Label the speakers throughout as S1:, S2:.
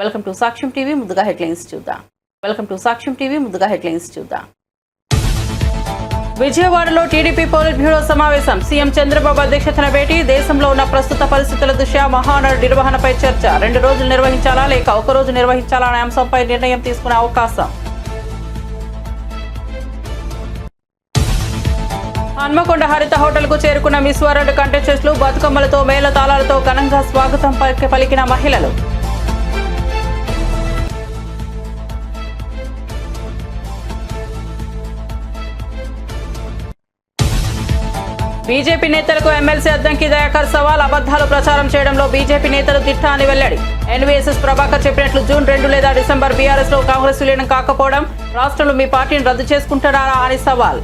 S1: Welcome to సాక్ష్యం TV. ముందుగా headlines చూద్దాం. విజయవాడలో టీడీపీ పోలిట్ బ్యూరో సమావేశం. సీఎం చంద్రబాబు అధ్యక్షతన భేటీ. దేశంలో ఉన్న ప్రస్తుత పరిస్థితుల దృష్ట్యా మహానాడు నిర్వహణపై చర్చ. 2 రోజులు నిర్వహించాలా లేక 1 రోజు నిర్వహించాలా అనే అంశంపై నిర్ణయం తీసుకునే అవకాశం. హన్మకొండ హరిత హోటల్ కు చేరుకున్న మిస్ వరల్డ్ కంటెస్టెంట్లు బతుకమ్మలతో మేళ తాళాలతో ఘనంగా స్వాగతం పలికిన మహిళలు. బీజేపీ నేతలకు ఎమ్మెల్సీ అద్దంకి దయాకర్ సవాల్. అబద్దాలు ప్రచారం చేయడంలో బీజేపీ నేతలు దిట్టా అని వెల్లడి. ఎన్వీఎస్ఎస్ ప్రభాకర్ చెప్పినట్లు జూన్ 2 లేదా డిసెంబర్ బీఆర్ఎస్ లో కాంగ్రెస్ విలీనం కాకపోవడం, రాష్ట్రంలో మీ పార్టీని రద్దు చేసుకుంటున్నారా అని సవాల్.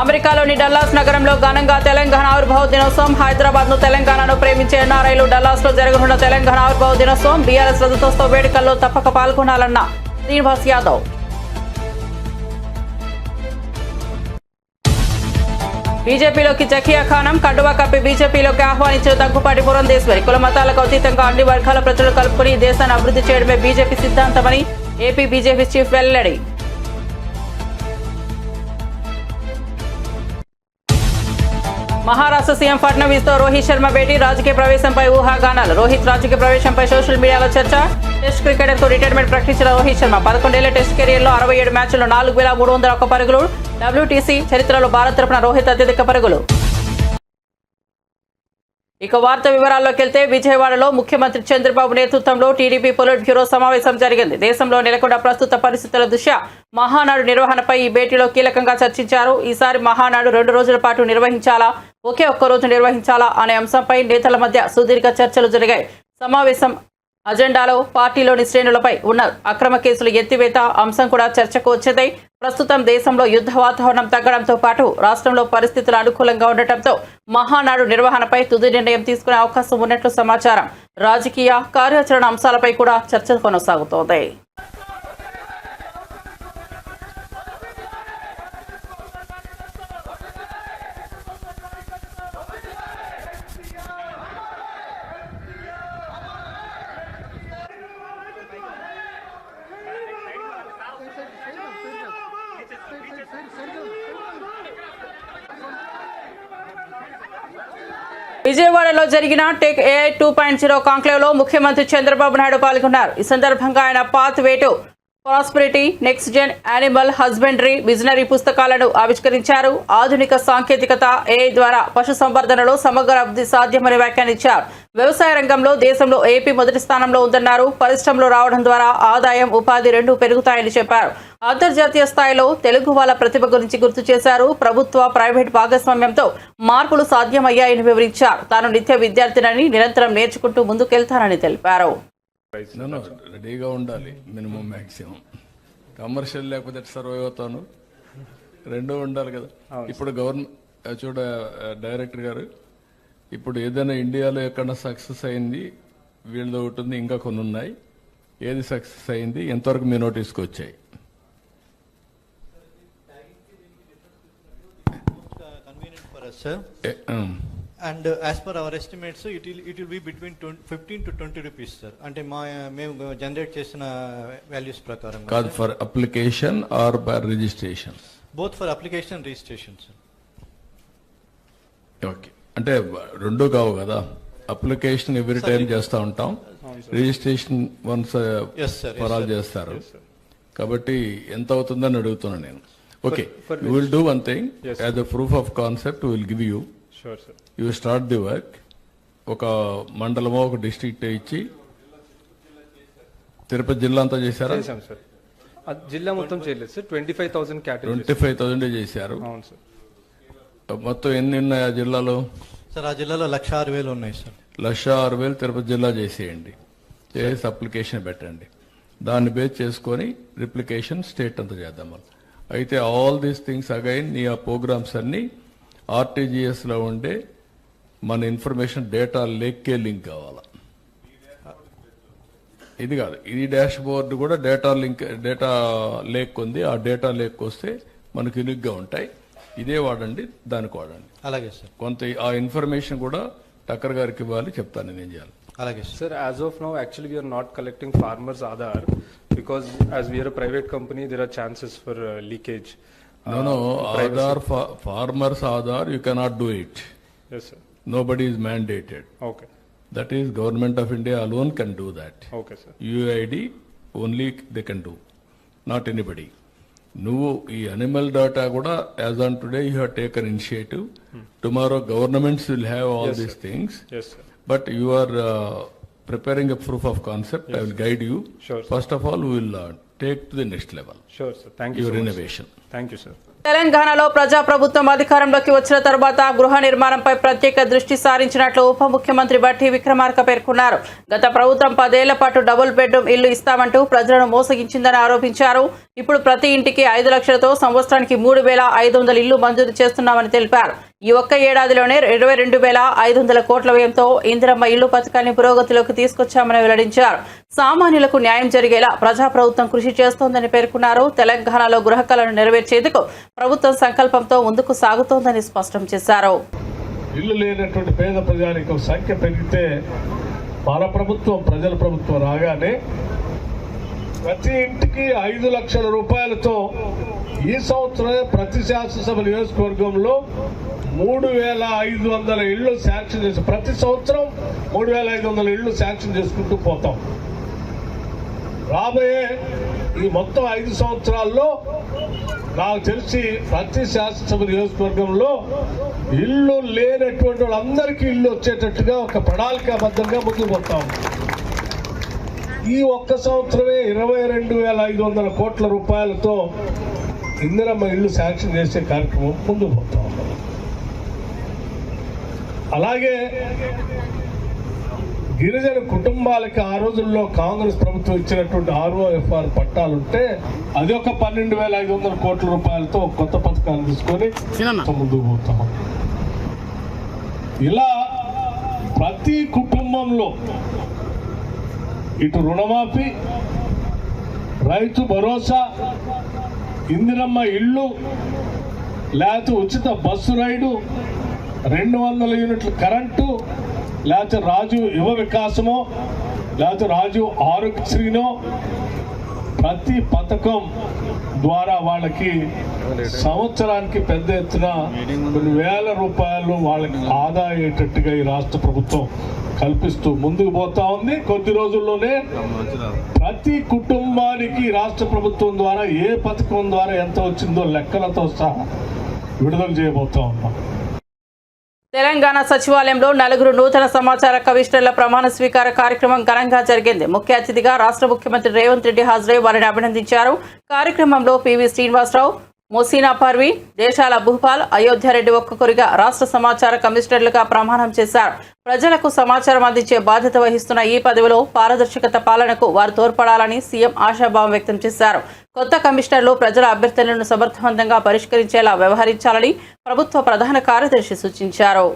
S1: అమెరికాలోని డల్లాస్ నగరంలో ఘనంగా తెలంగాణ ఆవిర్భావ దినోత్సవం. హైదరాబాద్ ను తెలంగాణను ప్రేమించే ఎన్ఆర్ఐలు డల్లాస్ లో జరగనున్న తెలంగాణ ఆవిర్భావ దినోత్సవం, బీఆర్ఎస్ రద్దుతోత్సవ వేడుకల్లో తప్పక పాల్గొనాలన్న శ్రీనివాస్ యాదవ్. బీజేపీలోకి జకియా ఖానం. కండువా కప్పి బీజేపీలోకి ఆహ్వానించిన దగ్గుపాటి పురంధేశ్వరి. కుల మతాలకు అతీతంగా అన్ని వర్గాల ప్రజలు కలుపుకుని దేశాన్ని అభివృద్ధి చేయడమే బీజేపీ సిద్ధాంతమని ఏపీ బీజేపీ చీఫ్ వెల్లడి. మహారాష్ట్ర సీఎం ఫడ్నవీస్ తో రోహిత్ శర్మ భేటీ. రాజకీయ ప్రవేశంపై ఊహాగానాలు. రోహిత్ రాజకీయ ప్రవేశంపై సోషల్ మీడియాలో చర్చ. టెస్ట్ క్రికెటర్ కు రిటైర్మెంట్ ప్రకటించిన రోహిత్ శర్మ. 11 ఏళ్ల టెస్ట్ కెరీర్ లో 67 మ్యాచ్ల్లో 4,301 పరుగులు. WTC చరిత్రలో భారత్ తరపున రోహిత్ అత్యధిక పరుగులు. ఇక వార్త వివరాల్లోకి వెళ్తే, విజయవాడలో ముఖ్యమంత్రి చంద్రబాబు నేతృత్వంలో టీడీపీ పొలిట్ బ్యూరో సమావేశం జరిగింది. దేశంలో నెలకొన్న ప్రస్తుత పరిస్థితుల దృష్ట్యా మహానాడు నిర్వహణపై ఈ భేటీలో కీలకంగా చర్చించారు. ఈసారి మహానాడు 2 రోజుల పాటు నిర్వహించాలా, ఒకే ఒక్క రోజు నిర్వహించాలా అనే అంశంపై నేతల మధ్య సుదీర్ఘ చర్చలు జరిగాయి. సమావేశం అజెండాలో పార్టీలోని శ్రేణులపై ఉన్న అక్రమ కేసులు ఎత్తివేత అంశం కూడా చర్చకు వచ్చింది. ప్రస్తుతం దేశంలో యుద్ధ వాతావరణం తగ్గడంతో పాటు రాష్ట్రంలో పరిస్థితులు అనుకూలంగా ఉండటంతో మహానాడు నిర్వహణపై తుది నిర్ణయం తీసుకునే అవకాశం ఉన్నట్లు సమాచారం. రాజకీయ కార్యాచరణ అంశాలపై కూడా చర్చ కొనసాగుతోంది. విజయవాడలో జరిగిన టెక్ AI 2.0 కాంక్లేవ్ లో ముఖ్యమంత్రి చంద్రబాబు నాయుడు పాల్గొన్నారు. ఈ సందర్భంగా ఆయన pathway to prosperity, next gen animal husbandry visionary పుస్తకాలను ఆవిష్కరించారు. ఆధునిక సాంకేతికత AI ద్వారా పశు సంవర్ధనలో సమగ్ర అభివృద్ధి సాధ్యమని వ్యాఖ్యానించారు. వ్యవసాయ రంగంలో దేశంలో ఏపీ మొదటి స్థానంలో ఉందన్నారు. పరిశ్రమలు రావడం ద్వారా ఆదాయం, ఉపాధి 2 పెరుగుతాయని చెప్పారు. అంతర్జాతీయ స్థాయిలో తెలుగు వాళ్ళ ప్రతిభ గురించి గుర్తు చేశారు. ప్రభుత్వ, ప్రైవేట్ భాగస్వామ్యంతో మార్పులు సాధ్యమయ్యాయని వివరించారు. తాను నిత్య విద్యార్థినని, నిరంతరం నేర్చుకుంటూ ముందుకెళ్తానని తెలిపారు.
S2: రెడీగా ఉండాలి, మినిమం మ్యాక్సిమం. కమర్షియల్ లేకపోతే సర్వైవ్ అవుతాను, 2 ఉండాలి కదా. ఇప్పుడు గవర్నమెంట్ చూడ డైరెక్టర్ గారు, ఇప్పుడు ఏదైనా ఇండియాలో ఎక్కడన్నా సక్సెస్ అయింది వీళ్ళది ఒకటి ఉంది, ఇంకా కొన్ని ఉన్నాయి. ఏది సక్సెస్ అయింది, ఎంతవరకు మీ నోటీస్కి వచ్చాయి?
S3: And as per our estimates, it will be between 15 to 20 rupees, sir. Ante మేము జనరేట్ చేసిన వాల్యూస్ ప్రకారం.
S2: కాదు, for application or for registration?
S3: Both for application and registration, sir.
S2: Okay, అంటే 2 కావు కదా. అప్లికేషన్ ఎవ్రీ టైం చేస్తూ ఉంటాం, రిజిస్ట్రేషన్ వన్స్ ఫర్ ఆల్ చేస్తారు. కాబట్టి ఎంత అవుతుందని అడుగుతున్నాను నేను. Okay, you will do one thing as a proof of concept will give you. You start the work. ఒక మండలమో ఒక డిస్ట్రిక్ట్ ఇచ్చి, తిరుపతి జిల్లా అంతా చేశారా?
S4: జిల్లా మొత్తం చేయలేదు సార్.
S2: 25,000 చేశారు. మొత్తం ఎన్ని ఉన్నాయి ఆ జిల్లాలో?
S3: సార్, ఆ జిల్లాలో 1,06,000 ఉన్నాయి సార్.
S2: 1,06,000 తిరుపతి జిల్లా చేసేయండి. చేసి అప్లికేషన్ పెట్టండి. దాన్ని బేస్ చేసుకొని రిప్లికేషన్ స్టేట్ అంతా చేద్దాం. అయితే ఆల్ దీస్ థింగ్స్ అగైన్ నీ ఆ ప్రోగ్రామ్స్ అన్ని RTGS లో ఉండే మన ఇన్ఫర్మేషన్ డేటా లేక్కే లింక్ కావాలా. ఇది కాదు, ఇది డాష్ బోర్డ్ కూడా డేటా లేక్ ఉంది. ఆ డేటా లేక్ వస్తే మనకు యూనిక్గా ఉంటాయి. ఇదే వాడండి, దానికి వాడండి.
S3: అలాగే సార్.
S2: కొంత ఆ ఇన్ఫర్మేషన్ కూడా టక్కర్ గారికి ఇవ్వాలి, చెప్తాను నేను చేయాలి.
S3: అలాగే sir.
S4: Sir, as of now, actually, we are not collecting farmers' Aadhaar because as we are a private company, there are chances for leakage.
S2: No,
S4: privacy.
S2: Aadhaar, farmers Aadhaar, you cannot do it.
S4: Yes, sir.
S2: Nobody is mandated.
S4: Okay.
S2: That is, Government of India alone can do that.
S4: Okay, sir.
S2: UID only they can do, not anybody. నువ్వు ఈ animal data కూడా as on today you have taken initiative. Tomorrow governments will have all
S4: Yes,
S2: these
S4: sir.
S2: Things,
S4: Yes, sir.
S2: But you are preparing a proof of concept. I will guide you.
S4: Sure, sir.
S2: First of all, we will take to the next level
S4: Sure, sir. Thank you
S2: your
S4: so much.
S2: innovation.
S4: Thank you, sir.
S1: తెలంగాణలో ప్రజాప్రభుత్వం అధికారంలోకి వచ్చిన తర్వాత గృహ నిర్మాణంపై ప్రత్యేక దృష్టి సారించినట్లు ఉప ముఖ్యమంత్రి బట్టి విక్రమార్క పేర్కొన్నారు. గత ప్రభుత్వం 10 ఏళ్ల పాటు డబుల్ బెడ్రూమ్ ఇల్లు ఇస్తామంటూ ప్రజలను మోసగించిందని ఆరోపించారు. ఇప్పుడు ప్రతి ఇంటికి 5 లక్షలతో సంవత్సరానికి 3,500 ఇళ్లు మంజూరు చేస్తున్నామని తెలిపారు. ఈ ఒక్క ఏడాదిలోనే 22,500 కోట్ల వ్యయంతో ఇందిరమ్మ ఇల్లు పథకాన్ని పురోగతిలోకి తీసుకొచ్చామని వెల్లడించారు. సామాన్యులకు న్యాయం జరిగేలా ప్రజాప్రభుత్వం కృషి చేస్తోందని పేర్కొన్నారు. తెలంగాణలో గృహ కలను నెరవేర్చేందుకు ప్రభుత్వం సంకల్పంతో ముందుకు సాగుతోందని స్పష్టం చేశారు.
S5: ఇల్లు లేనటువంటి పేద ప్రజానికం సంఖ్య పెరిగితే మన ప్రభుత్వం ప్రజల ప్రభుత్వం రాగానే ప్రతి ఇంటికి 5 లక్షల రూపాయలతో ఈ సంవత్సరమే ప్రతి శాసనసభ నియోజకవర్గంలో 3,500 ఇళ్లు శాంక్షన్ చేసి ప్రతి సంవత్సరం 3,500 ఇళ్లు శాంక్షన్ చేసుకుంటూ పోతాం. రాబోయే ఈ మొత్తం 5 సంవత్సరాల్లో నాకు తెలిసి ప్రతి శాసనసభ నియోజకవర్గంలో ఇల్లు లేనటువంటి వాళ్ళందరికీ ఇల్లు వచ్చేటట్టుగా ఒక ప్రణాళికాబద్ధంగా ముందుకు పోతాం. ఈ ఒక్క సంవత్సరమే 22,500 కోట్ల రూపాయలతో ఇందిరమ్మ ఇల్లు శాంక్షన్ చేసే కార్యక్రమం ముందుకు పోతాం. అలాగే గిరిజన కుటుంబాలకి ఆ రోజుల్లో కాంగ్రెస్ ప్రభుత్వం ఇచ్చినటువంటి ROFR పట్టాలుంటే అది ఒక 12,500 కోట్ల రూపాయలతో కొత్త పథకాన్ని తీసుకొని ముందుకు పోతాం. ఇలా ప్రతి కుటుంబంలో ఇటు రుణమాఫీ, రైతు భరోసా, ఇందిరమ్మ ఇల్లు, లేకపోతే ఉచిత బస్సు రైడు, 200 యూనిట్ల కరెంటు, లేకపోతే రాజు యువ వికాసమో, లేకపోతే రాజు ఆరోగ్యశ్రీనో, ప్రతి పథకం ద్వారా వాళ్ళకి సంవత్సరానికి పెద్ద ఎత్తున కొన్ని వేల రూపాయలు వాళ్ళకి ఆదా అయ్యేటట్టుగా ఈ రాష్ట్ర ప్రభుత్వం కల్పిస్తూ ముందుకు పోతా ఉంది. కొద్ది రోజుల్లోనే ప్రతి కుటుంబానికి రాష్ట్ర ప్రభుత్వం ద్వారా ఏ పథకం ద్వారా ఎంత వచ్చిందో లెక్కలతో సహా విడుదల చేయబోతా ఉన్నాం.
S1: తెలంగాణ సచివాలయంలో 4 నూతన సమాచార కమిషనర్ల ప్రమాణ స్వీకార కార్యక్రమం ఘనంగా జరిగింది. ముఖ్య అతిథిగా రాష్ట్ర ముఖ్యమంత్రి రేవంత్ రెడ్డి హాజరై వారిని అభినందించారు. కార్యక్రమంలో పివి శ్రీనివాసరావు, మోసీనా పర్వీ, దేశాల భూపాల్, అయోధ్యారెడ్డి ఒక్కొక్కరిగా రాష్ట్ర సమాచార కమిషనర్లుగా ప్రమాణం చేశారు. ప్రజలకు సమాచారం అందించే బాధ్యత వహిస్తున్న ఈ పదవిలో పారదర్శకత పాలనకు వారు తోడ్పడాలని సీఎం ఆశాభావం వ్యక్తం చేశారు. కొత్త కమిషనర్లు ప్రజల అభ్యర్థనలను సమర్థవంతంగా పరిష్కరించేలా వ్యవహరించాలని ప్రభుత్వ ప్రధాన కార్యదర్శి సూచించారు.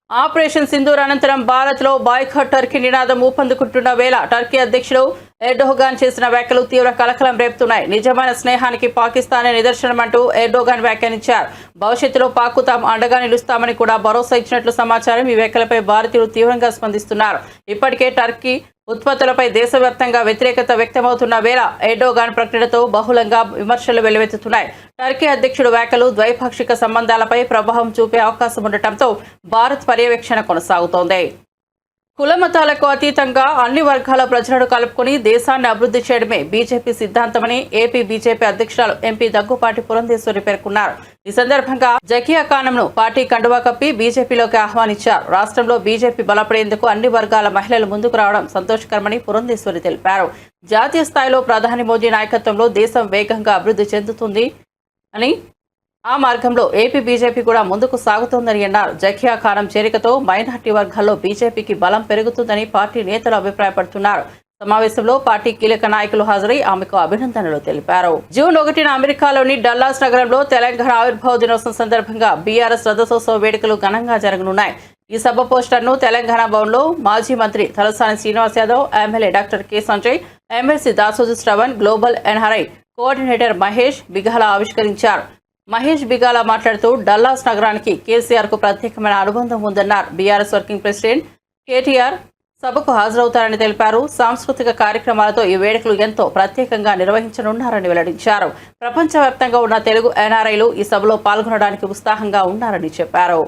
S1: ఆపరేషన్ సింధూర్ అనంతరం భారత్లో బాయ్కాట్ టర్కీ నినాదం ఊపందుకుంటున్న వేళ టర్కీ అధ్యక్షుడు ఎర్డోగాన్ చేసిన వ్యాఖ్యలు తీవ్ర కలకలం రేపుతున్నాయి. నిజమైన స్నేహానికి పాకిస్తానే నిదర్శనమంటూ ఎర్డోగాన్ వ్యాఖ్యానించారు. భవిష్యత్తులో పాక్కు తాము అండగా నిలుస్తామని కూడా భరోసా ఇచ్చినట్లు సమాచారం. ఈ వ్యాఖ్యలపై భారతీయులు తీవ్రంగా స్పందిస్తున్నారు. ఇప్పటికే టర్కీ ఉత్పత్తులపై దేశవ్యాప్తంగా వ్యతిరేకత వ్యక్తమవుతున్న వేళ ఎర్డోగాన్ ప్రకటనతో బహుళంగా విమర్శలు వెల్లువెత్తుతున్నాయి. టర్కీ అధ్యక్షుడు వ్యాఖ్యలు ద్వైపాక్షిక సంబంధాలపై ప్రభావం చూపే అవకాశం ఉండటంతో భారత్ పర్యవేక్షణ కొనసాగుతోంది. కులమతాలకు అతీతంగా అన్ని వర్గాల ప్రజలను కలుపుకొని దేశాన్ని అభివృద్ధి చేయడమే బీజేపీ సిద్ధాంతమని ఏపీ బీజేపీ అధ్యక్షురాలు ఎంపీ దగ్గుపాటి పురంధేశ్వరి పేర్కొన్నారు. ఈ సందర్భంగా జకియా ఖానంను పార్టీ కండువా కప్పి బీజేపీలోకి ఆహ్వానించారు. రాష్ట్రంలో బీజేపీ బలపడేందుకు అన్ని వర్గాల మహిళలు ముందుకు రావడం సంతోషకరమని పురంధేశ్వరి తెలిపారు. జాతీయ స్థాయిలో ప్రధాని మోదీ నాయకత్వంలో దేశం వేగంగా అభివృద్ధి చెందుతుంది అని ఆ మార్గంలో ఏపీ బీజేపీ కూడా ముందుకు సాగుతోందని అన్నారు. జకియా ఖానం చేరికతో మైనార్టీ వర్గాల్లో బీజేపీకి బలం పెరుగుతుందని పార్టీ నేతలు అభిప్రాయపడుతున్నారు. సమావేశంలో పార్టీ కీలక నాయకులు హాజరై ఆమెకు అభినందనలు తెలిపారు. జూన్ 1న అమెరికాలోని డల్లాస్ నగరంలో తెలంగాణ ఆవిర్భావ దినోత్సవం సందర్భంగా బీఆర్ఎస్ రథోత్సవ వేడుకలు ఘనంగా జరగనున్నాయి. ఈ సభ పోస్టర్ను తెలంగాణ భవన్లో మాజీ మంత్రి Talasani Srinivas Yadav, MLA doctor K Sanjay, MLC Dasoju Shravan, global NRI coordinator Mahesh Bigala ఆవిష్కరించారు. మహేష్ బిగాల మాట్లాడుతూ డల్లాస్ నగరానికి కేసీఆర్ కు ప్రత్యేకమైన అనుబంధం ఉందన్నారు. బీఆర్ఎస్ వర్కింగ్ ప్రెసిడెంట్ కేటీఆర్ సభకు హాజరవుతారని తెలిపారు. సాంస్కృతిక కార్యక్రమాలతో ఈ వేడుకలు ఎంతో ప్రత్యేకంగా నిర్వహించనున్నారని వెల్లడించారు. ప్రపంచవ్యాప్తంగా ఉన్న తెలుగు ఎన్ఆర్ఐలు ఈ సభలో పాల్గొనడానికి ఉత్సాహంగా ఉన్నారని చెప్పారు.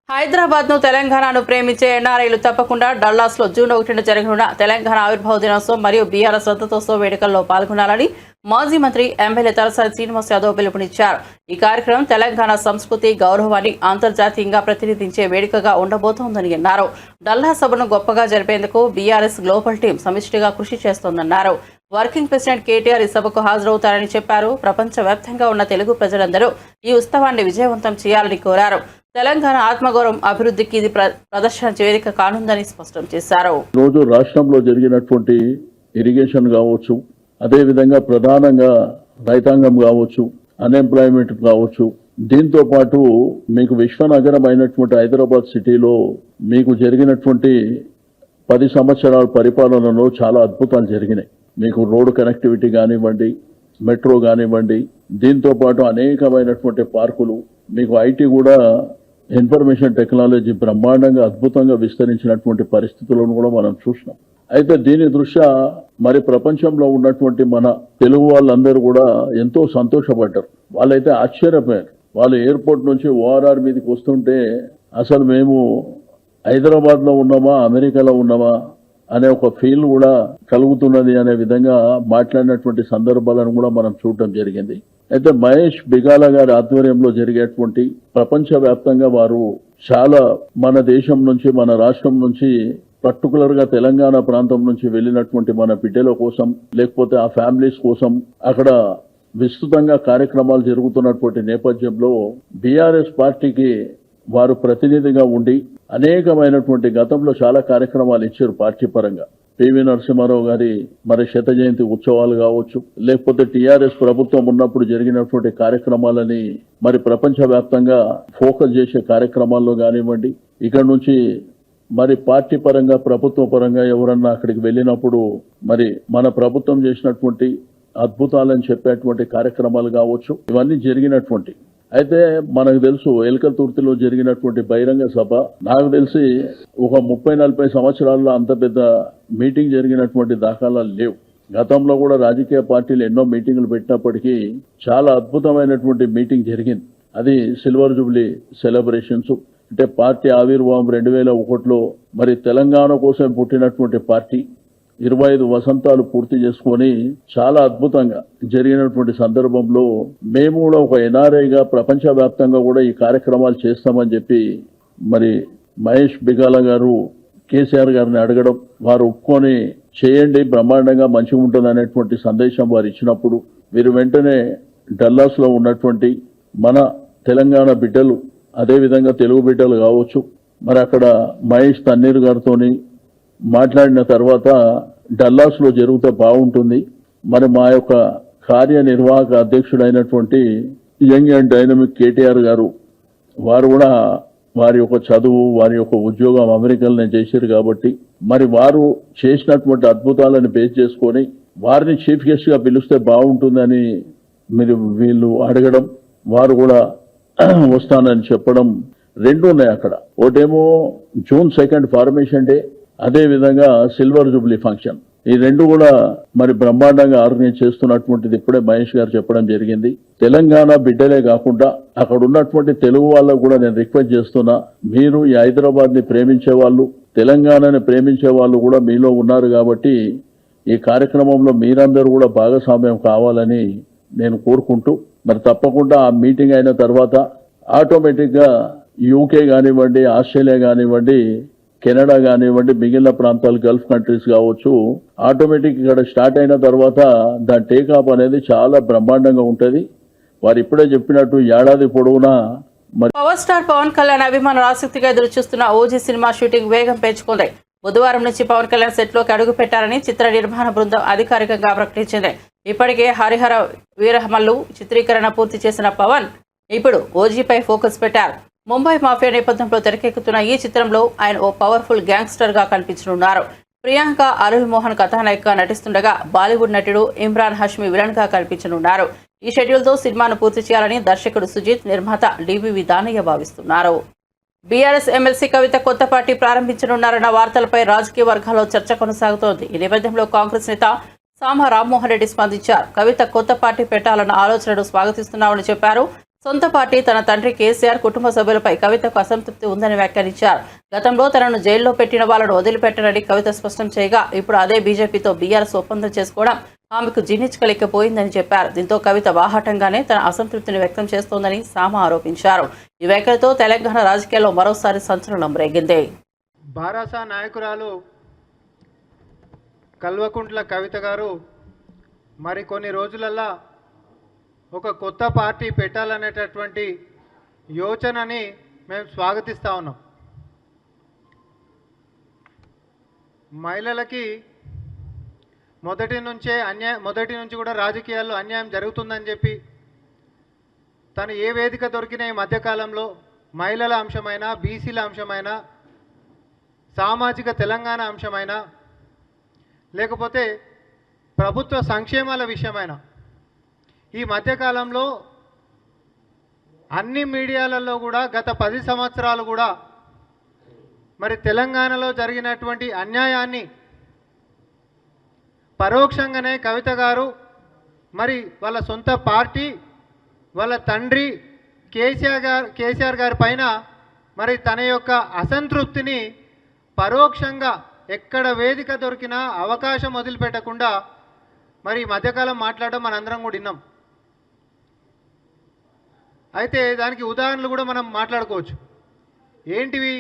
S1: హైదరాబాద్ ను తెలంగాణను ప్రేమించే ఎన్ఆర్ఐలు తప్పకుండా డల్లాస్ లో జూన్ 1న జరగనున్న తెలంగాణ ఆవిర్భావ దినోత్సవం మరియు బీఆర్ఎస్ రథోత్సవ వేడుకల్లో పాల్గొనాలని మాజీ మంత్రి ఎమ్మెల్యే తలసాని శ్రీనివాస్ యాదవ్ పిలుపునిచ్చారు. ఈ కార్యక్రమం తెలంగాణ సంస్కృతి గౌరవాన్ని అంతర్జాతీయంగా ప్రతినిధించే వేడుకగా ఉండబోతోందని అన్నారు. డల్లాస్ సభను గొప్పగా జరిపేందుకు బీఆర్ఎస్ గ్లోబల్ టీం సమిష్టిగా కృషి చేస్తోందన్నారు. వర్కింగ్ ప్రెసిడెంట్ కేటీఆర్ ఈ సభకు హాజరవుతారని చెప్పారు. ప్రపంచవ్యాప్తంగా ఉన్న తెలుగు ప్రజలందరూ ఈ ఉత్సవాన్ని విజయవంతం చేయాలని కోరారు. తెలంగాణ ఆత్మగౌరవం అభివృద్ధికి ఇది ప్రదర్శన వేదిక కానుందని స్పష్టం చేశారు.
S6: రోజు రాష్ట్రంలో జరిగినటువంటి ఇరిగేషన్ కావచ్చు, అదేవిధంగా ప్రధానంగా రైతాంగం కావచ్చు, అన్ఎంప్లాయ్మెంట్ కావచ్చు, దీంతో పాటు మీకు విశ్వనగరం అయినటువంటి హైదరాబాద్ సిటీలో మీకు జరిగినటువంటి 10 సంవత్సరాల పరిపాలనలో చాలా అద్భుతాలు జరిగినాయి. మీకు రోడ్డు కనెక్టివిటీ కానివ్వండి, మెట్రో కానివ్వండి, దీంతో పాటు అనేకమైనటువంటి పార్కులు, మీకు ఐటీ కూడా ఇన్ఫర్మేషన్ టెక్నాలజీ బ్రహ్మాండంగా అద్భుతంగా విస్తరించినటువంటి పరిస్థితులను కూడా మనం చూసినాం. అయితే దీని దృష్ట్యా మరి ప్రపంచంలో ఉన్నటువంటి మన తెలుగు వాళ్ళందరూ కూడా ఎంతో సంతోషపడ్డారు. వాళ్ళైతే ఆశ్చర్యపోయారు. వాళ్ళు ఎయిర్పోర్ట్ నుంచి ఓఆర్ఆర్ మీదకి వస్తుంటే అసలు మేము హైదరాబాద్లో ఉన్నామా, అమెరికాలో ఉన్నామా అనే ఒక ఫీల్ కూడా కలుగుతున్నది అనే విధంగా మాట్లాడినటువంటి సందర్భాలను కూడా మనం చూడటం జరిగింది. అయితే మహేష్ బిగాల గారి ఆధ్వర్యంలో జరిగేటువంటి ప్రపంచవ్యాప్తంగా వారు చాలా మన దేశం నుంచి, మన రాష్ట్రం నుంచి, పర్టికులర్ గా తెలంగాణ ప్రాంతం నుంచి వెళ్ళినటువంటి మన బిడ్డల కోసం, లేకపోతే ఆ ఫ్యామిలీస్ కోసం అక్కడ విస్తృతంగా కార్యక్రమాలు జరుగుతున్నటువంటి నేపథ్యంలో బీఆర్ఎస్ పార్టీకి వారు ప్రతినిధిగా ఉండి అనేకమైనటువంటి గతంలో చాలా కార్యక్రమాలు ఇచ్చారు పార్టీ పరంగా. పివి నరసింహారావు గారి మరి 100వ జయంతి ఉత్సవాలు కావచ్చు, లేకపోతే టీఆర్ఎస్ ప్రభుత్వం ఉన్నప్పుడు జరిగినటువంటి కార్యక్రమాలని మరి ప్రపంచవ్యాప్తంగా ఫోకస్ చేసే కార్యక్రమాల్లో కానివ్వండి, ఇక్కడ నుంచి మరి పార్టీ పరంగా, ప్రభుత్వ పరంగా ఎవరన్నా అక్కడికి వెళ్ళినప్పుడు మరి మన ప్రభుత్వం చేసినటువంటి అద్భుతాలని చెప్పేటువంటి కార్యక్రమాలు కావచ్చు, ఇవన్నీ జరిగినటువంటి. అయితే మనకు తెలుసు ఎల్కతుర్తిలో జరిగినటువంటి బహిరంగ సభ, నాకు తెలిసి ఒక 30-40 సంవత్సరాల్లో అంత పెద్ద మీటింగ్ జరిగినటువంటి దాఖలాలు లేవు. గతంలో కూడా రాజకీయ పార్టీలు ఎన్నో మీటింగులు పెట్టినప్పటికీ చాలా అద్భుతమైనటువంటి మీటింగ్ జరిగింది. అది సిల్వర్ జూబ్లీ సెలబ్రేషన్స్. అంటే పార్టీ ఆవిర్భావం 2001లో మరి తెలంగాణ కోసం పుట్టినటువంటి పార్టీ 25 వసంతాలు పూర్తి చేసుకొని చాలా అద్భుతంగా జరిగినటువంటి సందర్భంలో మేము కూడా ఒక ఎన్ఆర్ఐగా ప్రపంచవ్యాప్తంగా కూడా ఈ కార్యక్రమాలు చేస్తామని చెప్పి మరి మహేష్ బిగాల గారు కేసీఆర్ గారిని అడగడం, వారు ఒప్పుకొని చేయండి బ్రహ్మాండంగా మంచిగా ఉంటుంది అనేటువంటి సందేశం వారు ఇచ్చినప్పుడు వీరు వెంటనే డల్లాస్ లో ఉన్నటువంటి మన తెలంగాణ బిడ్డలు, అదేవిధంగా తెలుగు బిడ్డలు కావచ్చు, మరి అక్కడ మహేష్ తన్నీరు గారితోని మాట్లాడిన తర్వాత డల్లాస్ లో జరిగితే బాగుంటుంది, మరి మా యొక్క కార్యనిర్వాహక అధ్యక్షుడైనటువంటి యంగ్ అండ్ డైనమిక్ కేటీఆర్ గారు వారు కూడా వారి యొక్క చదువు, వారి యొక్క ఉద్యోగం అమెరికాలోనే చేశారు కాబట్టి మరి వారు చేసినటువంటి అద్భుతాలను బేస్ చేసుకొని వారిని చీఫ్ గెస్ట్ గా పిలిస్తే బాగుంటుందని వీళ్ళు అడగడం, వారు కూడా వస్తానని చెప్పడం రెండు ఉన్నాయి అక్కడ. ఒకటేమో June 2 ఫార్మేషన్ డే, అదే విధంగా సిల్వర్ జూబ్లీ ఫంక్షన్. ఈ రెండు కూడా మరి బ్రహ్మాండంగా ఆర్గనైజ్ చేస్తున్నటువంటిది ఇప్పుడే మహేష్ గారు చెప్పడం జరిగింది. తెలంగాణ బిడ్డలే కాకుండా అక్కడ ఉన్నటువంటి తెలుగు వాళ్ళకు కూడా నేను రిక్వెస్ట్ చేస్తున్నా, మీరు ఈ హైదరాబాద్ ని ప్రేమించే వాళ్ళు, తెలంగాణని ప్రేమించే వాళ్ళు కూడా మీలో ఉన్నారు కాబట్టి ఈ కార్యక్రమంలో మీరందరూ కూడా భాగస్వామ్యం కావాలని నేను కోరుకుంటూ, మరి తప్పకుండా ఆ మీటింగ్ అయిన తర్వాత ఆటోమేటిక్ గా యూకే కానివ్వండి, ఆస్ట్రేలియా కానివ్వండి, కెనడా కానివ్వండి, మిగిలిన ప్రాంతాలు గల్ఫ్ కంట్రీస్ కావచ్చు, ఆటోమేటిక్ ఇక్కడ స్టార్ట్ అయిన తర్వాత దాని టేకాఫ్ అనేది చాలా బ్రహ్మాండంగా ఉంటుంది. వారు ఇప్పుడే చెప్పినట్టు ఏడాది పొడవునా
S1: పవర్ స్టార్ పవన్ కళ్యాణ్ అభిమానులు ఆసక్తిగా ఎదురుచూస్తున్న ఓజీ సినిమా షూటింగ్ వేగం పెంచుకుంది. బుధవారం నుంచి పవన్ కళ్యాణ్ సెట్లోకి అడుగు పెట్టారని చిత్ర నిర్మాణ బృందం అధికారికంగా ప్రకటించింది. ఇప్పటికే హరిహర వీరమల్లు చిత్రీకరణ పూర్తి చేసిన పవన్ ఇప్పుడు ఓజీపై ఫోకస్ పెట్టారు. ముంబై మాఫియా నేపథ్యంలో తెరకెక్కుతున్న ఈ చిత్రంలో ఆయన ఓ పవర్ఫుల్ గ్యాంగ్స్టర్ గా కనిపించనున్నారు. ప్రియాంక అరుల్ మోహన్ కథానాయికగా నటిస్తుండగా బాలీవుడ్ నటుడు ఇమ్రాన్ హష్మి విలన్ గా కనిపించనున్నారు. ఈ షెడ్యూల్తో సినిమాను పూర్తి చేయాలని దర్శకుడు సుజిత్, నిర్మాత డివివి దానయ్య భావిస్తున్నారు. బీఆర్ఎస్ ఎమ్మెల్సీ కవిత కొత్త పార్టీ ప్రారంభించనున్నారన్న వార్తలపై రాజకీయ వర్గాల్లో చర్చ కొనసాగుతోంది. ఈ నేపథ్యంలో కాంగ్రెస్ నేత సామ రామ్మోహన్ రెడ్డి స్పందించారు. కవిత కొత్త పార్టీ పెట్టాలన్న ఆలోచనను స్వాగతిస్తున్నామని చెప్పారు. సొంత పార్టీ తన తండ్రి కేసీఆర్ కుటుంబ సభ్యులపై కవితకు అసంతృప్తి ఉందని వ్యాఖ్యానించారు. గతంలో తనను జైల్లో పెట్టిన వాళ్లను వదిలిపెట్టనని కవిత స్పష్టం చేయగా ఇప్పుడు అదే బీజేపీతో బీఆర్ఎస్ ఒప్పందం చేసుకోవడం ఆమెకు జీర్ణించుకోలేకపోయిందని చెప్పారు. దీంతో కవిత బాహాటంగానే తన అసంతృప్తిని వ్యక్తం చేస్తోందని సామ ఆరోపించారు. ఈ వ్యాఖ్యలతో తెలంగాణ రాజకీయాల్లో మరోసారి సంచలనం రేగింది.
S7: బారాసా నాయకురాలు కల్వకుంట్ల కవిత గారు మరికొన్ని రోజులల్లా ఒక కొత్త పార్టీ పెట్టాలనేటటువంటి యోచనని మేము స్వాగతిస్తూ ఉన్నాం. మహిళలకి మొదటి నుంచి కూడా రాజకీయాల్లో అన్యాయం జరుగుతుందని చెప్పి తను ఏ వేదిక దొరికిన ఈ మధ్యకాలంలో మహిళల అంశమైనా, బీసీల అంశమైనా, సామాజిక తెలంగాణ అంశమైనా, లేకపోతే ప్రభుత్వ సంక్షేమాల విషయమైనా ఈ మధ్యకాలంలో అన్ని మీడియాలలో కూడా గత 10 సంవత్సరాలు కూడా మరి తెలంగాణలో జరిగినటువంటి అన్యాయాన్ని పరోక్షంగానే కవిత గారు మరి వాళ్ళ సొంత పార్టీ, వాళ్ళ తండ్రి కేసీఆర్ గారి పైన మరి తన యొక్క అసంతృప్తిని పరోక్షంగా ఎక్కడ వేదిక దొరికినా అవకాశం వదిలిపెట్టకుండా మరి ఈ మధ్యకాలం మాట్లాడడం మనందరం కూడా విన్నాం. అయితే దానికి ఉదాహరణలు కూడా మనం మాట్లాడుకోవచ్చు. ఏంటివి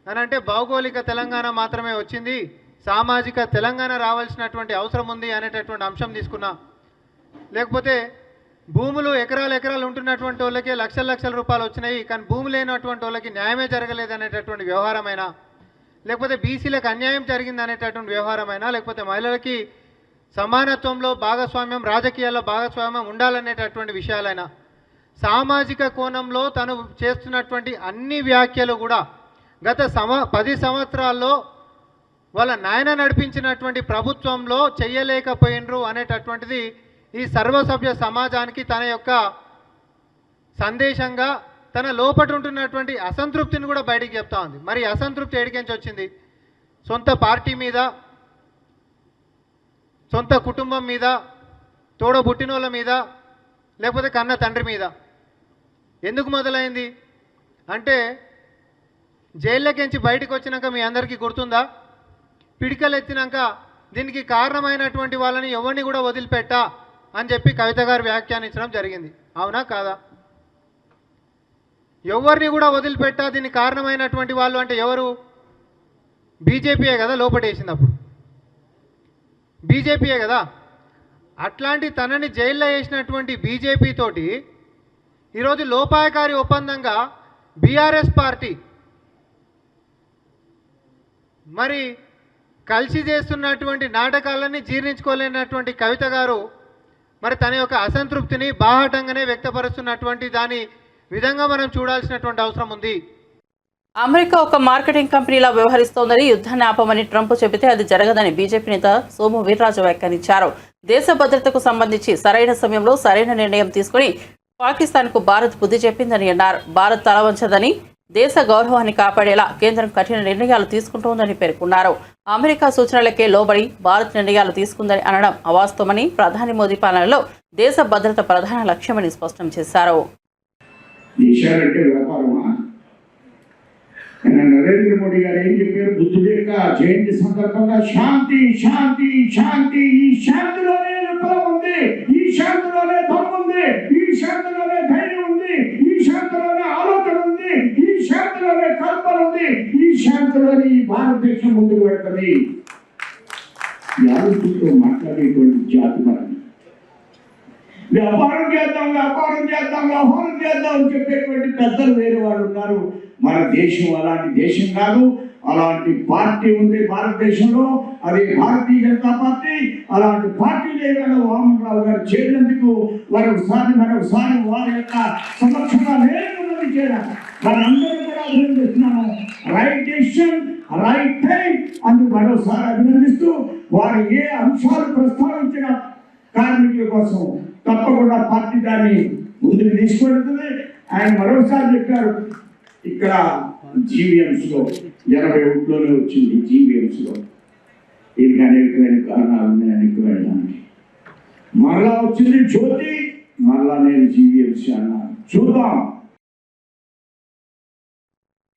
S7: అని అంటే భౌగోళిక తెలంగాణ మాత్రమే వచ్చింది, సామాజిక తెలంగాణ రావాల్సినటువంటి అవసరం ఉంది అనేటటువంటి అంశం తీసుకున్నా, లేకపోతే భూములు ఎకరాలు ఉంటున్నటువంటి వాళ్ళకే లక్షల రూపాయలు వచ్చినాయి కానీ భూమి లేనటువంటి వాళ్ళకి న్యాయమే జరగలేదు అనేటటువంటి వ్యవహారమైనా, లేకపోతే బీసీలకు అన్యాయం జరిగింది అనేటటువంటి వ్యవహారమైనా, లేకపోతే మహిళలకి సమానత్వంలో భాగస్వామ్యం, రాజకీయాల్లో భాగస్వామ్యం ఉండాలనేటటువంటి విషయాలైనా, సామాజిక కోణంలో తను చేస్తున్నటువంటి అన్ని వ్యాఖ్యలు కూడా గత 10 సంవత్సరాల్లో వాళ్ళ నాయన నడిపించినటువంటి ప్రభుత్వంలో చెయ్యలేకపోయినరు అనేటటువంటిది ఈ సర్వసభ్య సమాజానికి తన యొక్క సందేశంగా తన లోపట ఉంటున్నటువంటి అసంతృప్తిని కూడా బయటికి చెప్తా ఉంది. మరి అసంతృప్తి ఎడికించి వచ్చింది? సొంత పార్టీ మీద, సొంత కుటుంబం మీద, తోడబుట్టినోళ్ళ మీద, లేకపోతే కన్న తండ్రి మీద. ఎందుకు మొదలైంది అంటే జైల్లోకించి బయటకు వచ్చినాక మీ అందరికీ గుర్తుందా, పిడికలు ఎత్తినాక దీనికి కారణమైనటువంటి వాళ్ళని ఎవరిని కూడా వదిలిపెట్టా అని చెప్పి కవిత గారు వ్యాఖ్యానించడం జరిగింది. అవునా కాదా? ఎవరిని కూడా వదిలిపెట్టా దీనికి కారణమైనటువంటి వాళ్ళు అంటే ఎవరు? బీజేపీయే కదా లోపటేసింది, అప్పుడు బీజేపీయే కదా. అట్లాంటి తనని జైల్లో వేసినటువంటి బీజేపీ తోటి ఈరోజు లోపాయకారి ఒప్పందంగా బీఆర్ఎస్ పార్టీ మరి కలిసి చేస్తున్నటువంటి నాటకాలన్నీ జీర్ణించుకోలేనటువంటి కవిత గారు మరి తన యొక్క అసంతృప్తిని బాహాటంగానే వ్యక్తపరుస్తున్నటువంటి దాని విధంగా మనం చూడాల్సినటువంటి అవసరం ఉంది.
S1: అమెరికా ఒక మార్కెటింగ్ కంపెనీలా వ్యవహరిస్తోందని యుద్ధాన్ని ఆపమని ట్రంప్ చెబితే అది జరగదని బీజేపీ నేత సోము వీర్రాజు వ్యాఖ్యానించారు. దేశ భద్రతకు సంబంధించి సరైన సమయంలో సరైన నిర్ణయం తీసుకుని పాకిస్తాన్కు భారత్ బుద్ధి చెప్పిందని అన్నారు. భారత్ తలవంచదని, దేశ గౌరవాన్ని కాపాడేలా కేంద్రం కఠిన నిర్ణయాలు తీసుకుంటోందని పేర్కొన్నారు. అమెరికా సూచనలకే లోబడి భారత్ నిర్ణయాలు తీసుకుందని అనడం అవాస్తవమని, ప్రధాని మోదీ పాలనలో దేశ భద్రత ప్రధాన లక్ష్యమని స్పష్టం చేశారు.
S8: నరేంద్ర మోడీ గారు ఏం చెప్పారు? బుద్ధుడి యొక్క జయంతి సందర్భంగా శాంతి శాంతి శాంతి, ఈ శాంతిలోనే విప్లవం ఉంది, ఈ శాంతిలోనే ధర్మం ఉంది, ఈ శాంతిలోనే ధైర్యం ఉంది, ఈ శాంతిలోనే ఆలోచన ఉంది, ఈ శాంతిలోనే కల్పన ఉంది, ఈ శాంతిలోనే ఈ భారతదేశం ముందుకు పెడుతుంది. యాదృష్టితో మాట్లాడేటువంటి జాతి మనం. వ్యాపారం చేద్దాం, వ్యాపారం చేద్దాం, వ్యవహారం చేద్దాం అని చెప్పేటువంటి పెద్దలు వేరే వాళ్ళు ఉన్నారు. మన దేశం అలాంటి దేశం కాదు. అలాంటి పార్టీ ఉంది భారతదేశంలో, అది భారతీయ జనతా పార్టీ. అలాంటి పార్టీ లేదా వామన్ రావు గారు చేరినందుకు మరొకసారి వారి యొక్క సమక్షంగా నేర్చుకున్నది చేయాలి. వారందరూ కూడా అభినందిస్తున్నాము. రైట్ డెసిషన్, రైట్ టైం అందుకు మరోసారి అభినందిస్తూ, వారు ఏ అంశాలు ప్రస్తావించిన కార్మికుల కోసం తప్పకుండా పార్టీ దాన్ని ముందుకు తీసుకెళ్తుంది. ఆయన మరోసారి చెప్పారు, ఇక్కడ జీవీఎంస్ లో 81లోనే వచ్చింది. జీవీఎంస్ లో దీనికి అనేకమైన కారణాలు ఉన్నాయి, అనేకమైన మరలా వచ్చింది జ్యోతి, మరలా నేను జీవీఎంసీ అన్నాను. చూద్దాం.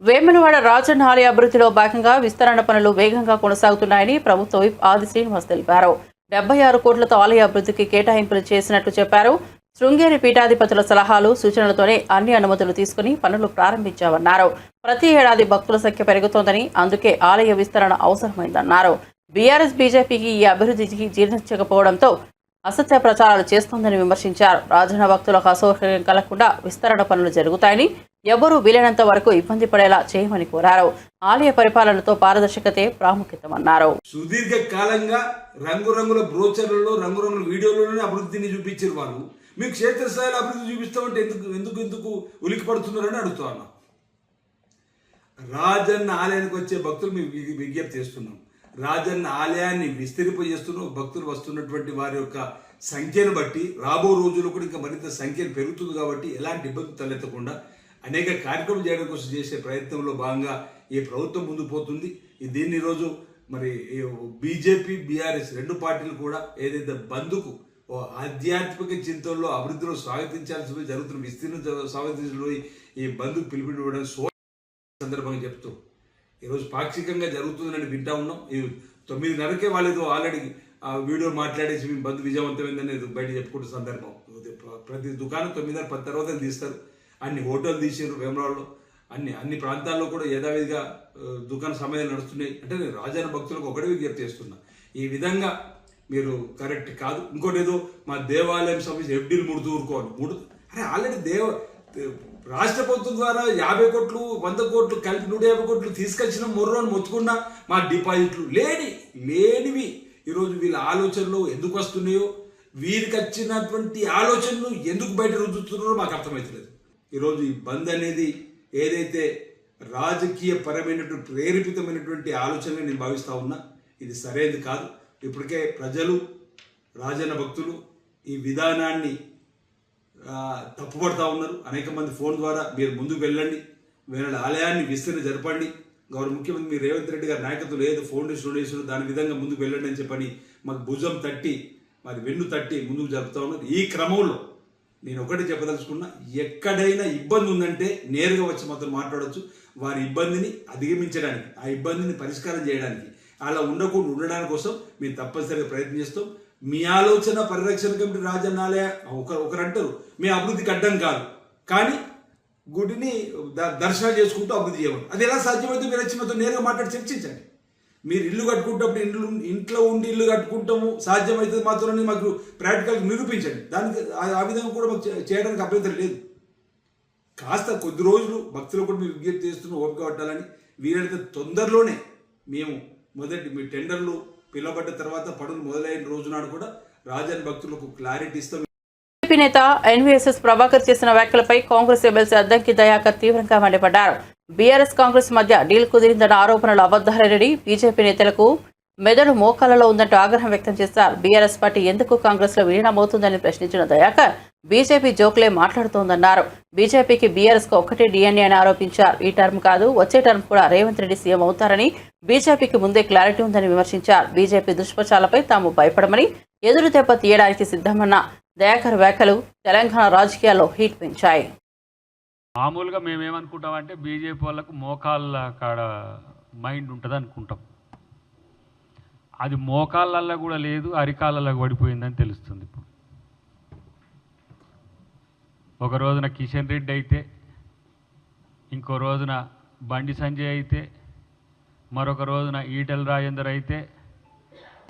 S1: వేములవాడ రాజన్న ఆలయ అభివృద్ధిలో భాగంగా విస్తరణ పనులు వేగంగా కొనసాగుతున్నాయని ప్రభుత్వ విప్ ఆది శ్రీనివాస్ తెలిపారు. 76 కోట్లతో ఆలయ అభివృద్ధికి కేటాయింపులు చేసినట్లు చెప్పారు. శృంగేరి పీఠాధిపతుల సలహాలు, సూచనలతోనే అన్ని అనుమతులు తీసుకుని పనులు ప్రారంభించామన్నారు. ప్రతి ఏడాది భక్తుల సంఖ్య పెరుగుతోందని, అందుకే ఆలయ విస్తరణ అవసరమైందన్నారు. బీఆర్ఎస్ బీజేపీకి ఈ అభివృద్ధికి జీర్ణించకపోవడంతో అసత్య ప్రచారాలు చేస్తోందని విమర్శించారు. రాజన్న భక్తులకు అసౌకర్యం కలగకుండా విస్తరణ పనులు జరుగుతాయని, ఎవరూ వీలైనంత వరకు ఇబ్బంది పడేలా చేయమని కోరారు. ఆలయ పరిపాలనతో పారదర్శకతే ప్రాముఖ్యతమన్నారు.
S9: సుదీర్ఘ కాలంగా రంగురంగుల బ్రోచర్లలో, రంగురంగుల వీడియోలలోనే అభివృద్ధిని చూపించారు వాళ్ళు. మీకు క్షేత్రస్థాయిలో అభివృద్ధి చూపిస్తామంటే ఎందుకు ఉలికి పడుతున్నారని అడుగుతాను. రాజన్న ఆలయానికి వచ్చే భక్తులు మేము విజ్ఞప్తి చేస్తున్నాం. రాజన్న ఆలయాన్ని విస్తరింపజేస్తున్నాం. భక్తులు వస్తున్నటువంటి వారి యొక్క సంఖ్యను బట్టి రాబో రోజుల్లో కూడా ఇంకా మరింత సంఖ్యను పెరుగుతుంది. కాబట్టి ఎలాంటి ఇబ్బంది తలెత్తకుండా అనేక కార్యక్రమాలు చేయడం కోసం చేసే ప్రయత్నంలో భాగంగా ఈ ప్రభుత్వం ముందుకు పోతుంది. దీన్ని ఈరోజు మరి బీజేపీ, బీఆర్ఎస్ రెండు పార్టీలు కూడా ఏదైతే బంద్కు ఆధ్యాత్మిక చింతనలో అభివృద్ధిలో స్వాగతించాల్సి జరుగుతున్న విస్తీర్ణ స్వాగతించడంలో ఈ బంద్కు పిలుపునివ్వడం సందర్భంగా చెప్తూ ఈరోజు పాక్షికంగా జరుగుతుందని వింటా ఉన్నాం. ఈ 9:30కే వాళ్ళేదో ఆల్రెడీ ఆ వీడియో మాట్లాడేసి మేము బంద్ విజయవంతమైందని బయట చెప్పుకుంటున్న సందర్భం. ప్రతి దుకాణం 9:10 తర్వాత తీస్తారు. అన్ని హోటల్ తీసారు వేమరాడలో, అన్ని ప్రాంతాల్లో కూడా యథావిధిగా దుకాణ సమయాలు నడుస్తున్నాయి. అంటే నేను రాజన్న భక్తులకు ఒకటే విజ్ఞప్తి చేస్తున్నా, ఈ విధంగా మీరు కరెక్ట్ కాదు. ఇంకోటి ఏదో మా దేవాలయం సంబంధించి ఎఫ్డీలు ఊరుకోవాలి. అరే ఆల్రెడీ రాష్ట్ర ప్రభుత్వం ద్వారా 50 కోట్లు 100 కోట్లు కలిపి 150 కోట్లు తీసుకొచ్చిన మొర్రోని మొత్తుకున్నా మా డిపాజిట్లు లేనివి ఈరోజు వీళ్ళ ఆలోచనలు ఎందుకు వస్తున్నాయో, వీరికి వచ్చినటువంటి ఆలోచనలు ఎందుకు బయట రుద్దుతున్నారో మాకు అర్థమవుతలేదు. ఈరోజు ఈ బంద్ అనేది ఏదైతే రాజకీయ పరమైనటువంటి ప్రేరేపితమైనటువంటి ఆలోచనగా నేను భావిస్తూ ఉన్నా, ఇది సరైనది కాదు. ఇప్పటికే ప్రజలు, రాజన్న భక్తులు ఈ విధానాన్ని తప్పుపడతా ఉన్నారు. అనేక మంది ఫోన్ ద్వారా మీరు ముందుకు వెళ్ళండి, వీళ్ళ ఆలయాన్ని విస్తరణ జరపండి, గౌరవ ముఖ్యమంత్రి మీరు రేవంత్ రెడ్డి గారి నాయకత్వం ఏదో ఫౌండేషన్ దాని విధంగా ముందుకు వెళ్ళండి అని చెప్పని మాకు భుజం తట్టి, మరి వెన్ను తట్టి ముందుకు జరుపుతా ఉన్నారు. ఈ క్రమంలో నేను ఒకటి చెప్పదలుచుకున్నా, ఎక్కడైనా ఇబ్బంది ఉందంటే నేరుగా వచ్చి మాత్రం మాట్లాడవచ్చు. వారి ఇబ్బందిని అధిగమించడానికి, ఆ ఇబ్బందిని పరిష్కారం చేయడానికి, అలా ఉండడానికి కోసం మేము తప్పనిసరిగా ప్రయత్నం చేస్తాం. మీ ఆలోచన పరిరక్షణ కమిటీ రాజన్న ఆలయ ఒకరంటారు మీ అభివృద్ధికి అడ్డం కాదు, కానీ గుడిని దర్శనం చేసుకుంటూ అభివృద్ధి చేయమని. అది ఎలా సాధ్యమైతే మీరు వచ్చి మాతో నేరుగా మాట్లాడి చర్చించండి. మీరు ఇల్లు కట్టుకుంటప్పుడు ఇంట్లో ఉండి ఇల్లు కట్టుకుంటాము సాధ్యమవుతుంది మాత్రమే మాకు ప్రాక్టికల్గా నిరూపించండి. దానికి ఆ విధంగా కూడా మాకు చేయడానికి అభ్యంతరం లేదు. కాస్త కొద్ది రోజులు భక్తులు కూడా మీరు విజ్ఞప్తి చేస్తున్న ఓపిక పట్టాలని, వీలైతే తొందరలోనే మేము మీ టెండర్లు పిలువబడ్డ తర్వాత పనులు మొదలైన రోజు నాడు కూడా రాజన్న భక్తులకు క్లారిటీ ఇస్తాం.
S1: బీజేపీ నేత ఎన్వీఎస్ఎస్ ప్రభాకర్ చేసిన వ్యాఖ్యలపై కాంగ్రెస్ ఎమ్మెల్సీ అద్దంకి దయాకర్ తీవ్రంగా మండిపడ్డారు. బీఆర్ఎస్ కాంగ్రెస్ మధ్య డీల్ కుదిరిందన్న ఆరోపణలు అబద్ధాలని బీజేపీ నేతలకు మెదడు మోకాలలో ఉందంటూ ఆగ్రహం వ్యక్తం చేశారు. బీఆర్ఎస్ పార్టీ ఎందుకు కాంగ్రెస్ లో విలీనమవుతుందని ప్రశ్నించిన దయాకర్ బీజేపీ జోక్లే మాట్లాడుతోందన్నారు. బీజేపీకి బీఆర్ఎస్ కు ఒక్కటే డిఎన్ఏ అని ఆరోపించారు. ఈ టర్మ్ కాదు, వచ్చే టర్మ్ కూడా రేవంత్ రెడ్డి సీఎం అవుతారని బీజేపీకి ముందే క్లారిటీ ఉందని విమర్శించారు. బీజేపీ దుష్ప్రచారాలపై తాము భయపడమని, ఎదురు దెబ్బ తీయడానికి సిద్ధమన్న దయాకర్ వ్యాఖ్యలు తెలంగాణ రాజకీయాల్లో హీట్ పెంచాయి.
S10: మామూలుగా మేమేమనుకుంటామంటే బీజేపీ వాళ్ళకు మోకాళ్ళ కాడ మైండ్ ఉంటుంది అనుకుంటాం. అది మోకాళ్ళల్లో కూడా లేదు, అరికాళ్ళలో పడిపోయిందని తెలుస్తుంది. ఇప్పుడు ఒక రోజున కిషన్ రెడ్డి అయితే, ఇంకో రోజున బండి సంజయ్ అయితే, మరొక రోజున ఈటెల రాజేందర్ అయితే,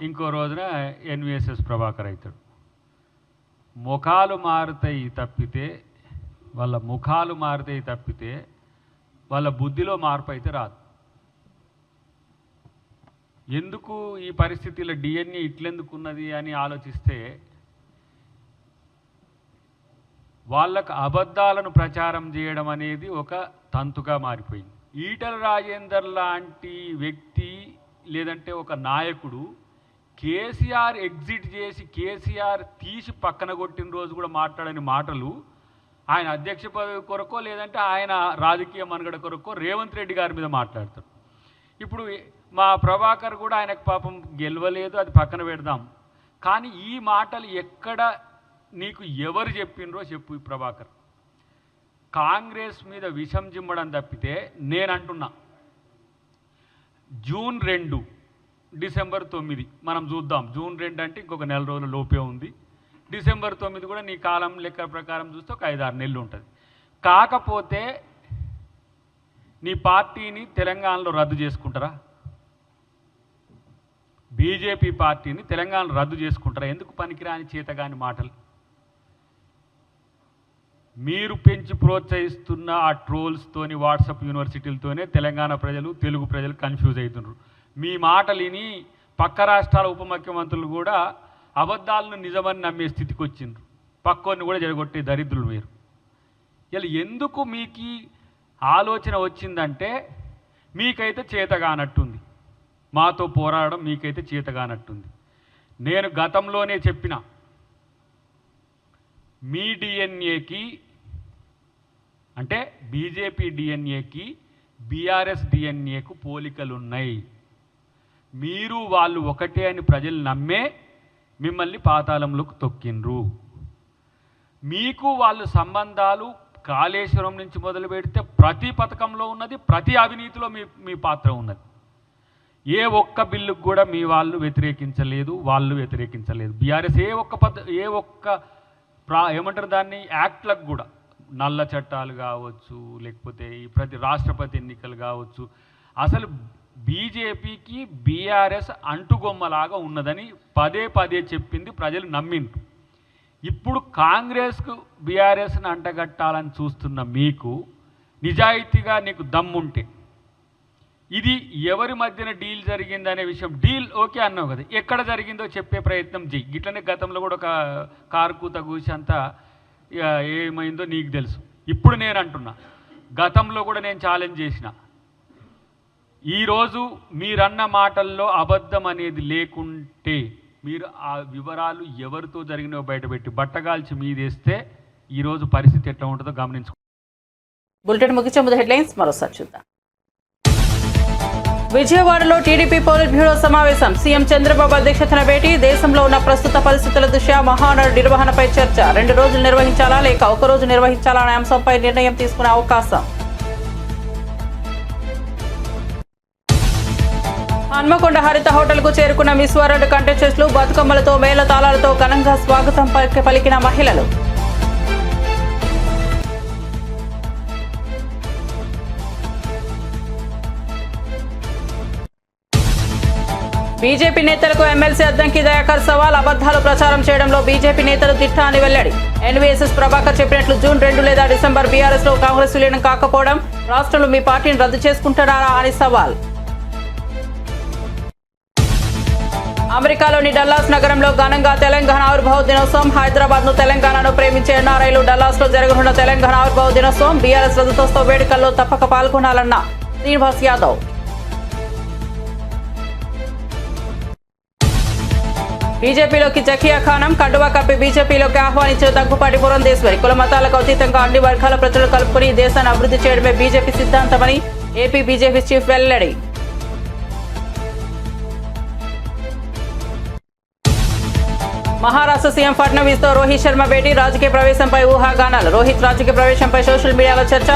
S10: ఇంకో రోజున ఎన్వీఎస్ఎస్ ప్రభాకర్ అవుతాడు. ముఖాలు మారుతాయి తప్పితే వాళ్ళ బుద్ధిలో మార్పు అయితే రాదు. ఎందుకు ఈ పరిస్థితిలో డిఎన్ఏ ఇట్లెందుకు ఉన్నది అని ఆలోచిస్తే వాళ్ళకు అబద్ధాలను ప్రచారం చేయడం అనేది ఒక తంతుగా మారిపోయింది. ఈటెల రాజేందర్ లాంటి వ్యక్తి లేదంటే ఒక నాయకుడు కేసీఆర్ ఎగ్జిట్ చేసి కేసీఆర్ తీసి పక్కన కొట్టిన రోజు కూడా మాట్లాడని మాటలు ఆయన అధ్యక్ష పదవి కొరకో లేదంటే ఆయన రాజకీయ మనుగడ కొరకో రేవంత్ రెడ్డి గారి మీద మాట్లాడతారు. ఇప్పుడు మా ప్రభాకర్ కూడా ఆయనకు పాపం గెలవలేదు, అది పక్కన పెడదాం. కానీ ఈ మాటలు ఎక్కడ నీకు ఎవరు చెప్పినరో చెప్పు. ఈ ప్రభాకర్ కాంగ్రెస్ మీద విషం జిమ్మడం తప్పితే నేను అంటున్నా, జూన్ 2 డిసెంబర్ 9 మనం చూద్దాం. జూన్ 2 అంటే ఇంకొక నెల రోజుల లోపే ఉంది. డిసెంబర్ 9 కూడా నీ కాలం లెక్క ప్రకారం చూస్తే ఒక 5-6 నెలలు ఉంటుంది. కాకపోతే నీ పార్టీని తెలంగాణలో రద్దు చేసుకుంటారా? బీజేపీ పార్టీని తెలంగాణలో రద్దు చేసుకుంటారా? ఎందుకు పనికిరాని చేతగాని మాటలు? మీరు పెంచి ప్రోత్సహిస్తున్న ఆ ట్రోల్స్తోని వాట్సాప్ యూనివర్సిటీలతోనే తెలంగాణ ప్రజలు తెలుగు ప్రజలు కన్ఫ్యూజ్ అవుతున్నారు. మీ మాటలు విని పక్క రాష్ట్రాల ఉప ముఖ్యమంత్రులు కూడా అబద్ధాలను నిజమని నమ్మే స్థితికి వచ్చిండ్రు. పక్కోని కూడా జరగొట్టే దరిద్రులు మీరు. ఇలా ఎందుకు మీకు ఆలోచన వచ్చిందంటే మీకైతే చేతగానట్టుంది, మాతో పోరాడడం మీకైతే చేతగానట్టుంది. నేను గతంలోనే చెప్పిన మీ డిఎన్ఏకి అంటే బీజేపీ డిఎన్ఏకి బీఆర్ఎస్ డిఎన్ఏకు పోలికలు ఉన్నాయి. మీరు వాళ్ళు ఒకటే అని ప్రజలు నమ్మే మిమ్మల్ని పాతాళంలోకి తొక్కిండ్రు. మీకు వాళ్ళు సంబంధాలు కాళేశ్వరం నుంచి మొదలు పెడితే ప్రతి పథకంలో ఉన్నది, ప్రతి అవినీతిలో మీ పాత్ర ఉన్నది. ఏ ఒక్క బిల్లుకు కూడా మీ వాళ్ళు వ్యతిరేకించలేదు, వాళ్ళు వ్యతిరేకించలేదు. బీఆర్ఎస్ ఏ ఒక్క ఏమంటారు దాన్ని యాక్ట్లకు కూడా, నల్ల చట్టాలు కావచ్చు, లేకపోతే ఈ ప్రతి రాష్ట్రపతి ఎన్నికలు కావచ్చు, అసలు బీజేపీకి బీఆర్ఎస్ అంటుగొమ్మలాగా ఉన్నదని పదే పదే చెప్పింది, ప్రజలు నమ్మిండ్రు. ఇప్పుడు కాంగ్రెస్కు బీఆర్ఎస్ని అంటగట్టాలని చూస్తున్న మీకు నిజాయితీగా నీకు దమ్ముంటే ఇది ఎవరి మధ్యన డీల్ జరిగిందనే విషయం, డీల్ ఓకే అన్నావు కదా, ఎక్కడ జరిగిందో చెప్పే ప్రయత్నం చెయ్యి. గిట్లనే గతంలో కూడా ఒక కారు కూత కూసి అంతా ఏమైందో నీకు తెలుసు. ఇప్పుడు నేను అంటున్నా, గతంలో కూడా నేను ఛాలెంజ్ చేసిన, ఈరోజు మీరన్న మాటల్లో అబద్ధం అనేది లేకుంటే మీరు ఆ వివరాలు ఎవరితో జరిగినో బయటపెట్టి బట్టగాల్చి మీదేస్తే ఈరోజు పరిస్థితి ఎట్లా ఉంటుందో గమనించుకో.
S1: బులెటిన్ ముగించే ముందు హెడ్లైన్స్ మరోసారి చూద్దాం. విజయవాడలో టీడీపీ పోలిట్ బ్యూరో సమావేశం. సీఎం చంద్రబాబు అధ్యక్షతన భేటీ. దేశంలో ఉన్న ప్రస్తుత పరిస్థితుల దృష్ట్యా మహానాడు నిర్వహణపై చర్చ. 2 రోజులు నిర్వహించాలా లేక 1 రోజు నిర్వహించాలా అనే అంశంపై నిర్ణయం తీసుకునే అవకాశం. హన్మకొండ హరిత హోటల్ కు చేరుకున్న మిస్ వరల్డ్ కంటెస్టెంట్లు బతుకమ్మలతో మేళ తాళాలతో ఘనంగా స్వాగతం పలికిన మహిళలు. బీజేపీ నేతలకు ఎమ్మెల్సీ అద్దంకి దయాకర్ సవాల్. అబద్ధాలు ప్రచారం చేయడంలో బీజేపీ నేతలు దిట్ట అని వెల్లడి. ఎన్వీఎస్ఎస్ ప్రభాకర్ చెప్పినట్లు జూన్ 2 లేదా డిసెంబర్ బీఆర్ఎస్ లో కాంగ్రెస్ విలీనం కాకపోవడం, రాష్ట్రంలో మీ పార్టీని రద్దు చేసుకుంటున్నారా అని సవాల్. అమెరికాలోని డల్లాస్ నగరంలో ఘనంగా తెలంగాణ ఆవిర్భావ దినోత్సవం. హైదరాబాద్ ను తెలంగాణను ప్రేమించే ఎన్ఆర్ఐలు డల్లాస్ లో జరగనున్న తెలంగాణ ఆవిర్భావ దినోత్సవం. బీఆర్ఎస్ రజతోత్సవ వేడుకల్లో తప్పక పాల్గొనాలన్న శ్రీనివాస్ యాదవ్. బీజేపీలోకి జకియా ఖానం. కండువా కప్పి బీజేపీలోకి ఆహ్వానించిన దగ్గుపాటి పురంధేశ్వరి. కుల మతాలకు అతీతంగా అన్ని వర్గాల ప్రజలు కలుపుకుని దేశాన్ని అభివృద్ధి చేయడమే బీజేపీ సిద్ధాంతమని ఏపీ బీజేపీ చీఫ్ వెల్లడి. మహారాష్ట్ర సీఎం ఫడ్నవీస్ తో రోహిత్ శర్మ భేటీ. రాజకీయ ప్రవేశంపై ఊహాగానాలు. రోహిత్ రాజకీయ ప్రవేశంపై సోషల్ మీడియాలో చర్చ.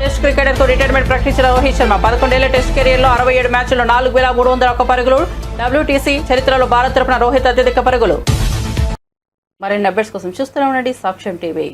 S1: టెస్ట్ క్రికెటర్ కు రిటైర్మెంట్ ప్రకటించిన రోహిత్ శర్మ 11 ఏళ్ల టెస్ట్ కెరీర్ లో 67 మ్యాచ్ల్లో 4,301 పరుగులు. WTC చరిత్రలో భారత్ తరపున రోహిత్ అత్యధిక పరుగులు. మరిన్ని అప్డేట్స్ కోసం చూస్తూనే ఉండండి సాక్ష్యం టీవీ.